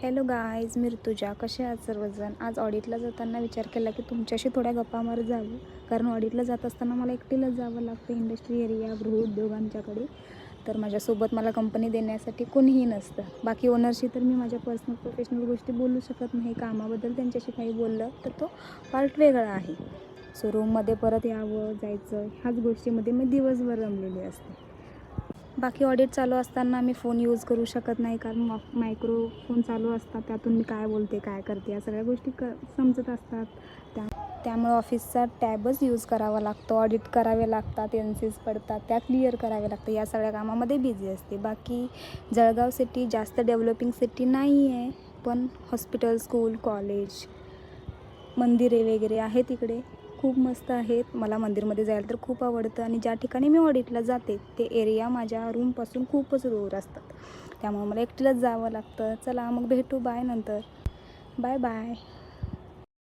Hello guys, मी ऋतुजा. कसे आहात सर्वजण? आज ऑडिटला जाताना विचार केला की तुमच्याशी थोड्या गप्पा मारत जावं, कारण ऑडिटला जात असताना मला एकटीलाच जावं लागतं इंडस्ट्री एरिया गृहउद्योगांच्याकडे. तर माझ्यासोबत मला कंपनी देण्यासाठी कोणीही नसतं. बाकी ओनरशी तर मी माझ्या पर्सनल प्रोफेशनल गोष्टी बोलू शकत नाही. कामाबद्दल त्यांच्याशी काही बोललं तर तो पार्ट वेगळा आहे. सो रूममध्ये परत यावं जायचं ह्याच गोष्टीमध्ये मी दिवसभर रमलेली असते. बाकी ऑडिट चालू असताना मी फोन यूज करू शकत नाही, कारण मायक्रोफोन चालू असतात. त्यातून मी काय बोलते काय करते या सगळ्या गोष्टी समजत असतात. त्यामुळे ऑफिसचा टॅबच यूज करावा लागतो. ऑडिट करावे लागतात, NCs पडतात, त्या क्लिअर करावे लागतं. या सगळ्या कामामध्ये बिझी असते. बाकी जळगाव सिटी जास्त डेव्हलपिंग सिटी नाही आहे, पण हॉस्पिटल, स्कूल, कॉलेज, मंदिरे वगैरे आहेत इकडे, खूप मस्त आहेत. मला मंदिरमध्ये जायला तर खूप आवडतं. आणि ज्या ठिकाणी मी ऑडिटला जाते ते एरिया माझ्या रूमपासून खूपच दूर असतात, त्यामुळे मला एकटीलाच जावं लागतं. चला मग भेटू, बाय नंतर. Bye bye.